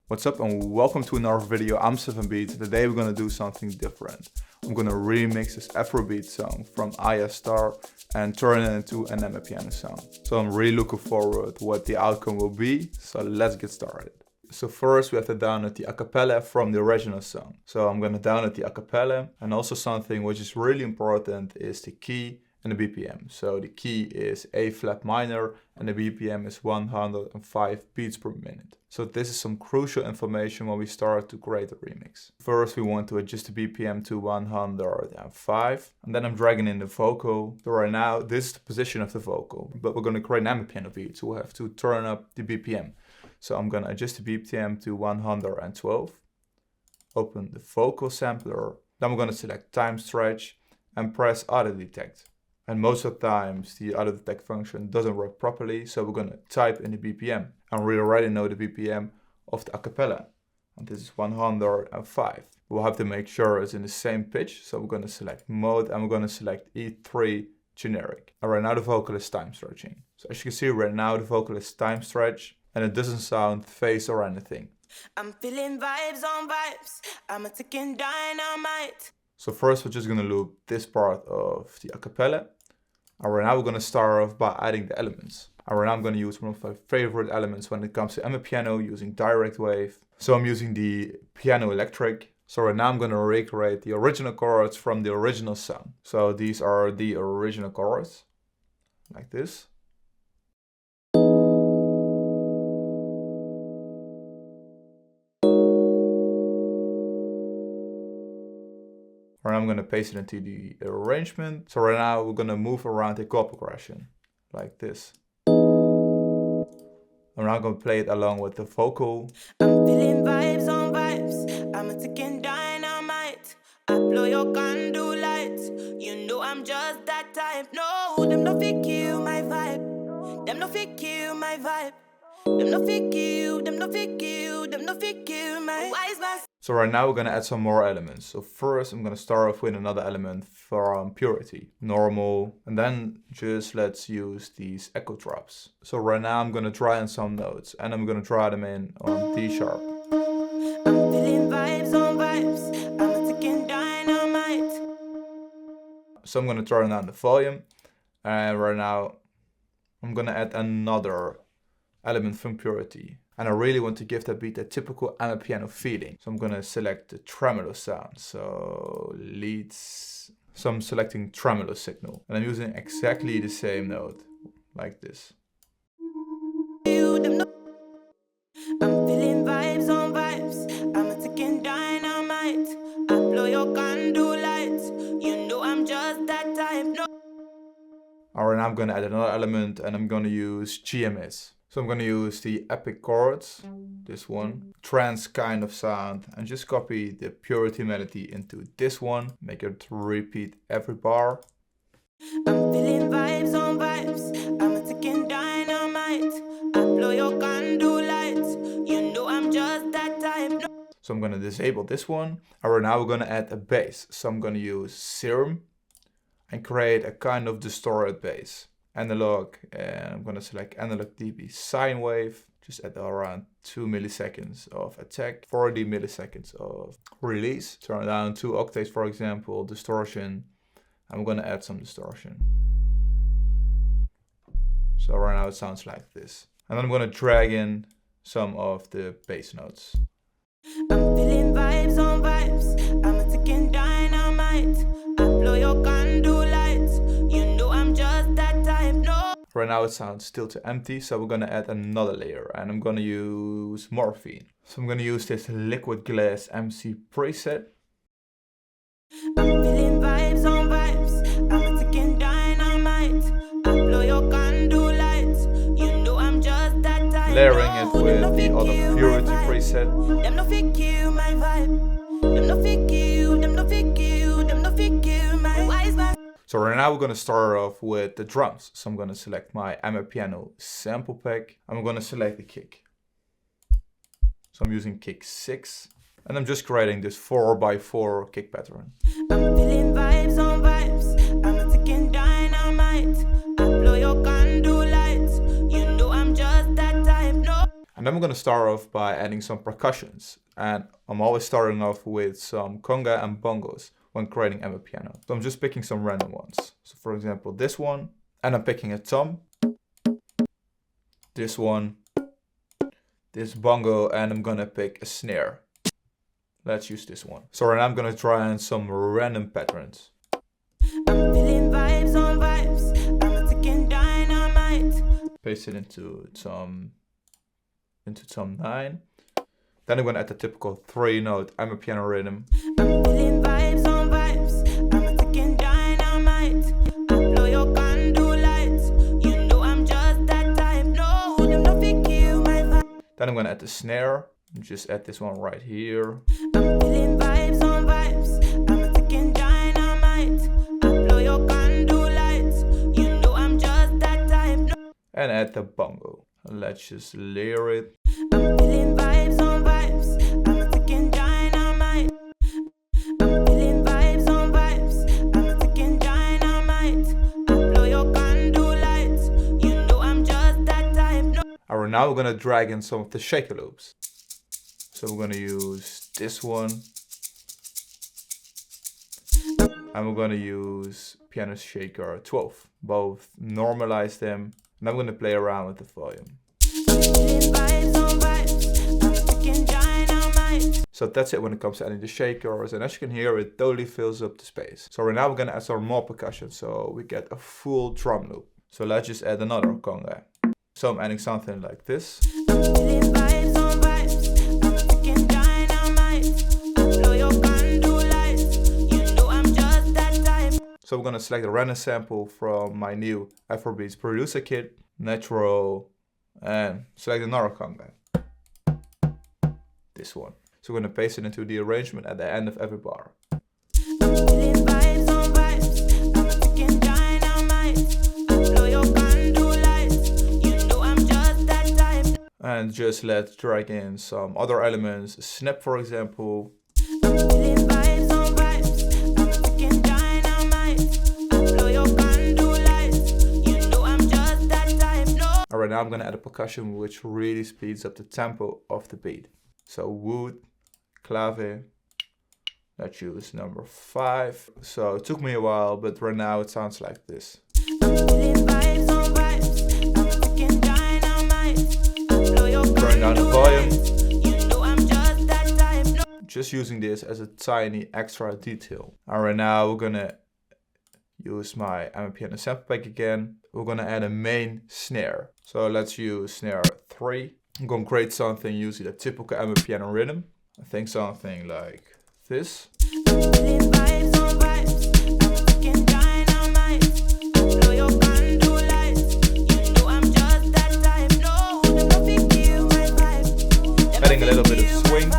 What's up and welcome to another video. I'm Beat. Today we're gonna do something different. I'm gonna remix this afrobeat song from Ayra Starr and turn it into an Amapiano song. So I'm really looking forward to what the outcome will be. So let's get started. So first we have to download the acapella from the original song. So I'm gonna download the acapella, and also something which is really important is the key and the BPM. So the key is A flat minor and the BPM is 105 beats per minute. So this is some crucial information when we start to create a remix. First we want to adjust the BPM to 105, and then I'm dragging in the vocal. So right now this is the position of the vocal, but we're going to create an Amapiano beat, so we'll have to turn up the BPM. So I'm going to adjust the BPM to 112, open the vocal sampler, then we're going to select time stretch and press auto detect. And most of the times the auto detect function doesn't work properly, so we're going to type in the BPM. And we already know the BPM of the acapella, and this is 105. We'll have to make sure it's in the same pitch, so we're going to select mode and we're going to select E3 generic. And right now the vocal is time stretching. So as you can see right now the vocal is time stretch and it doesn't sound phased or anything. I'm feeling vibes on vibes, I'm a ticking dynamite. So first we're just going to loop this part of the acapella. And right now we're going to start off by adding the elements. And right now I'm going to use one of my favorite elements when it comes to Amapiano, using direct wave. So I'm using the piano electric. So right now I'm going to recreate the original chords from the original song. So these are the original chords, like this. Right now I'm going to paste it into the arrangement. So right now we're going to move around the chord progression, like this. I'm now going to play it along with the vocal. I'm feeling vibes on vibes, I'm a ticking dynamite. I blow your candle lights, you know I'm just that type. No, them no fit kill my vibe. Them no fit kill my vibe. Them no fit kill, them no fit kill, them no fit kill my wise man. So right now we're going to add some more elements. So first I'm going to start off with another element from purity, normal, and then just let's use these echo drops. So right now I'm going to try in some notes and I'm going to try them in on D sharp. I'm feeling vibes on vibes, I'm a ticking dynamite. So I'm going to turn down the volume, and right now I'm going to add another element from purity. And I really want to give that beat a typical Amapiano feeling. So I'm going to select the tremolo sound. So leads. So I'm selecting tremolo signal. And I'm using exactly the same note, like this. I'm feeling vibes on vibes, I'm a ticking dynamite. I blow your candle lights, you know I'm just that type. No. Alright, now I'm going to add another element and I'm going to use GMS. So I'm going to use the epic chords, this one, trance kind of sound, and just copy the purity melody into this one, make it repeat every bar. I'm feeling vibes on vibes, I'm a ticking dynamite. I blow your candle lights, you know I'm just that type. No. So I'm going to disable this one, and right now we're going to add a bass. So I'm going to use Serum and create a kind of distorted bass. Analog, and I'm going to select analog dB sine wave, just at around 2 milliseconds of attack, 40 milliseconds of release. Turn down 2 octaves, for example, distortion. I'm going to add some distortion. So right now it sounds like this. And then I'm going to drag in some of the bass notes. I'm feeling vibes on vibes, I'm a ticking dynamite. I blow your candle lights, you know I'm just that type. No. Right now it sounds still too empty, so we're going to add another layer, and I'm going to use Morphine. So I'm going to use this liquid glass MC preset. I'm feeling vibes on vibes, I'm a ticking dynamite. I blow your candle lights, you know I'm just that type. Layering it with the other purity preset. Them no fit kill my vibe. Them no fit kill, them no fit kill, them no fit kill my wise man. So right now we're going to start off with the drums. So I'm going to select my Amapiano sample pack. I'm going to select the kick. So I'm using kick 6. And I'm just creating this 4x4 kick pattern. I'm feeling vibes on vibes, I'm a ticking dynamite. I blow your candle lights, you know I'm just that type. No. And then we're gonna start off by adding some percussions. And I'm always starting off with some conga and bongos when creating Amapiano. So I'm just picking some random ones. So for example, this one, and I'm picking a tom, this one, this bongo, and I'm gonna pick a snare. Let's use this one. So right now I'm gonna try on some random patterns. I'm feeling vibes on vibes. I'm a ticking dynamite. Paste it into tom 9. Then I'm gonna add the typical 3-note Amapiano rhythm. I'm feeling vibes on vibes. I'm a ticking dynamite. I blow your candle lights. You know I'm just that type. No, them no fit kill my vibe. Then I'm gonna add the snare. Just add this one right here. I'm feeling vibes on vibes. I'm a ticking dynamite. I blow your candle lights. You know I'm just that type. No. And add the bongo. Let's just layer it. I'm feeling vibes on vibes. I'm a ticking dynamite. I'm feeling vibes on vibes. I'm a ticking dynamite. I blow your candle lights. You know I'm just that type. No. Alright, now we're gonna drag in some of the shaker loops. So we're gonna use this one. And we're gonna use Piano Shaker 12. Both normalize them. And I'm gonna play around with the volume. So that's it when it comes to adding the shakers, and as you can hear, it totally fills up the space. So right now we're gonna add some more percussion so we get a full drum loop. So let's just add another conga. So I'm adding something like this. So we're gonna select a random sample from my new Afrobeats producer kit, natural, and select another conga. This one. So we're gonna paste it into the arrangement at the end of every bar. And just let's drag in some other elements, a snap for example. Alright, now I'm gonna add a percussion which really speeds up the tempo of the beat. So wood, clave, let's use number 5. So it took me a while, but right now it sounds like this. Turn down the volume. Just using this as a tiny extra detail. Alright, now we're gonna use my Amapiano sample pack again. We're gonna add a main snare. So let's use snare 3. I'm gonna create something using the typical Amapiano rhythm. I think something like this. Adding a little bit of swing.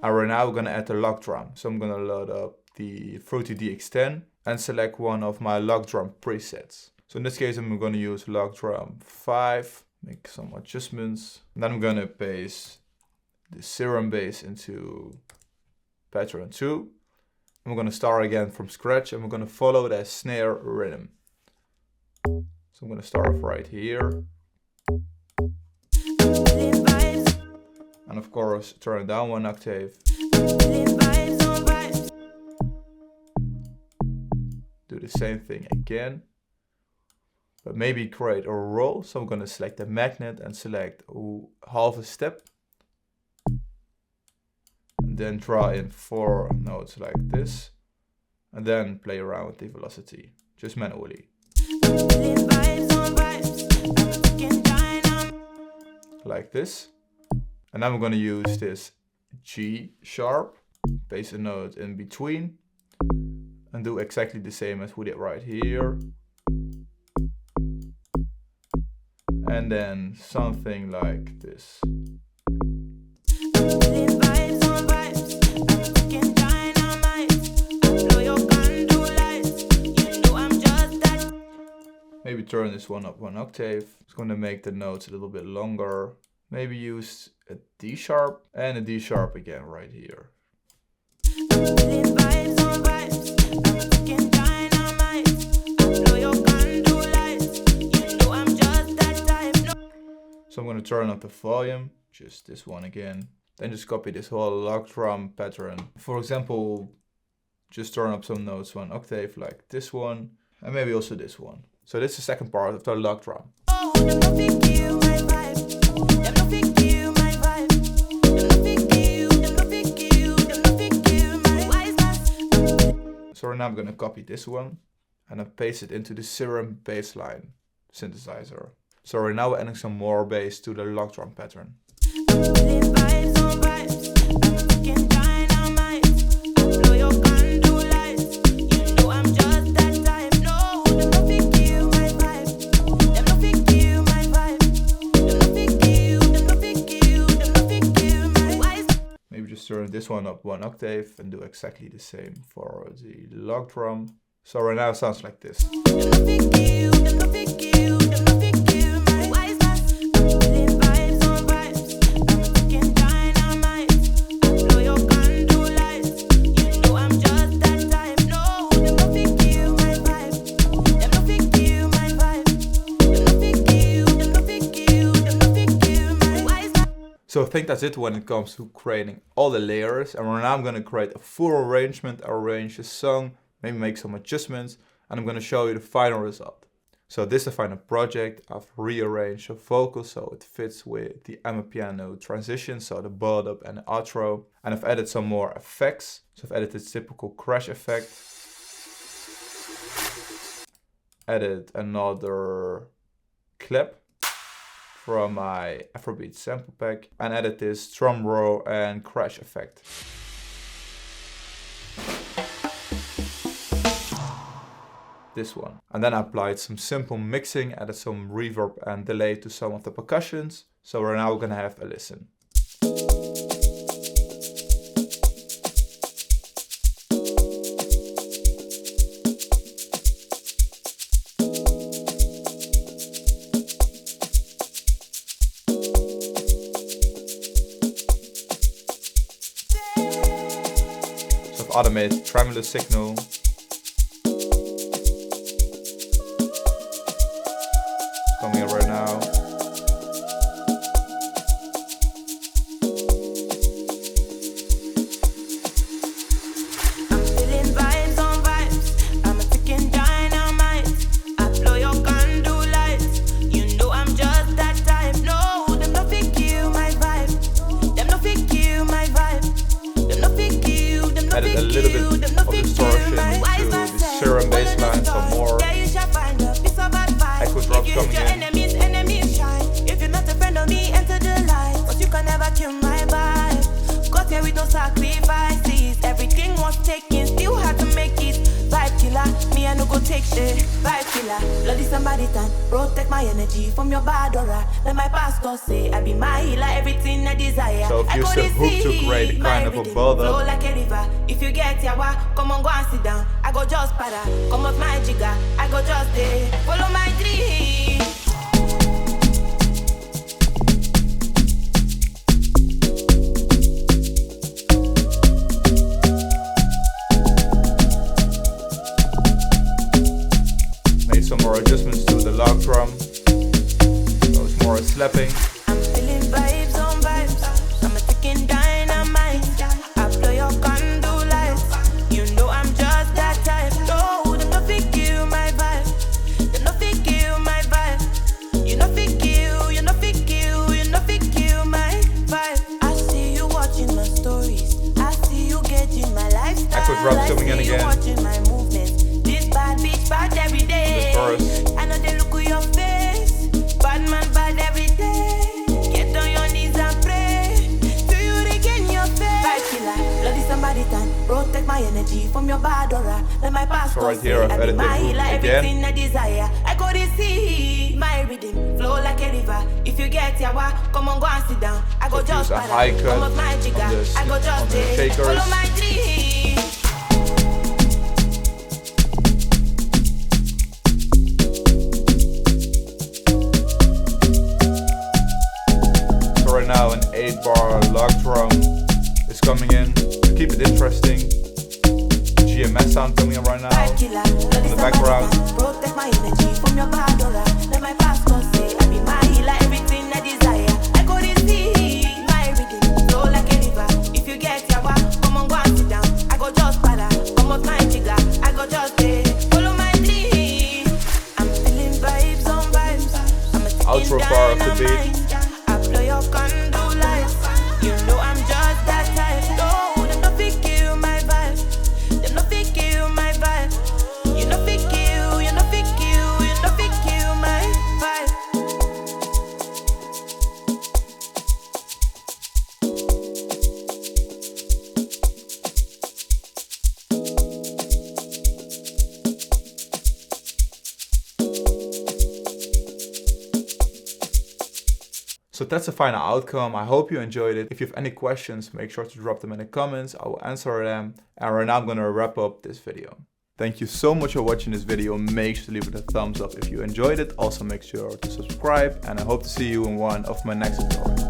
Alright, now we're gonna add the lock drum. So I'm gonna load up the Fruity DX10 and select one of my lock drum presets. So in this case, I'm gonna use lock drum 5, make some adjustments. And then I'm gonna paste the serum bass into pattern 2. And we're gonna start again from scratch and we're gonna follow that snare rhythm. So I'm gonna start off right here. And of course, turn it down 1 octave. Do the same thing again. But maybe create a roll. So I'm gonna select the magnet and select half a step. And then draw in 4 notes like this. And then play around with the velocity, just manually. Like this. And then we're going to use this G sharp, paste a note in between, and do exactly the same as we did right here. And then something like this. Maybe turn this one up 1 octave. It's going to make the notes a little bit longer. Maybe use a D sharp and a D sharp again right here. So I'm gonna turn up the volume, just this one again. Then just copy this whole log drum pattern. For example, just turn up some notes 1 octave like this one, and maybe also this one. So this is the second part of the log drum. So right now I'm gonna copy this one and then paste it into the Serum bassline synthesizer. So right now we're adding some more bass to the log drum pattern. Maybe just turn this one up 1 octave and do exactly the same for the log drum. So right now it sounds like this. So I think that's it when it comes to creating all the layers. And right now I'm going to create a full arrangement, arrange the song, maybe make some adjustments, and I'm going to show you the final result. So this is the final project. I've rearranged the vocals so it fits with the Amapiano transition, so the build up and the outro. And I've added some more effects. So I've added this typical crash effect. Added another clap from my afrobeat sample pack and added this drum roll and crash effect. This one. And then I applied some simple mixing, added some reverb and delay to some of the percussions. So right now we're gonna have a listen. Automate tremolo signal. Coming in right now. I'm feeling vibes on vibes. I'm a ticking dynamite. I blow your candle lights. You know I'm just that type. No, them no fit kill my vibe. Them no fit kill my vibe. Them no fit kill. Added a little bit of distortion to the Serum bassline, some more echo drops coming in. If you're not a friend of me, enter the light. But you can never kill my vibe. Got here with no sacrifices. Everything was taken, still had to make it. Vibe killer, me I no go take shit. Vibe killer, bloody Samaritan. Protect my energy from your bad aura. Let my pastor say I be my healer, everything I desire. So if you use the hook to create a kind of a build up. Like a river. If you get yawa, come on, go and sit down. I go just para, come up my jigger. I go just there, follow my dream. Made some more adjustments to the log drum. So it's more slapping. I'm feeling vibes on vibes. I'm a ticking dynamite. I blow your candle lights. You know I'm just that type. No, them no fit kill my vibe. Them no fit kill my vibe. You no fit kill, you no fit kill, you no fit kill my vibe. I see you watching my stories. I see you getting my lifestyle. Echo drops coming in again. Watching my movements. This bad bitch bad every day. I know they look at your face. Bad man bad every day. Get on your knees and pray. Do you regain your faith? Vibe killer, bloody Samaritan. Protect my energy from your bad aura. Let my pastor so right here I've added the hook everything I desire. I go to see my rhythm flow like a river. If you get yawa, come on, go and sit down. I go so just a high cut come up my jigger. I go just there, follow my dream. So right now an 8-bar log drum is coming in. To keep it interesting, GMS sound coming in right now in the background. Protect my energy from your bad aura. Let my pastor say I be my healer, everything I desire. outro part of the beat. I blow your candle lights. You know I'm just that type. No, them no fit kill my vibe. Them no fit kill my vibe. You no fit kill, you no fit kill, you no fit kill my vibe. So that's the final outcome. I hope you enjoyed it. If you have any questions, make sure to drop them in the comments. I will answer them. And right now I'm gonna wrap up this video. Thank you so much for watching this video. Make sure to leave it a thumbs up if you enjoyed it. Also make sure to subscribe, and I hope to see you in one of my next tutorials.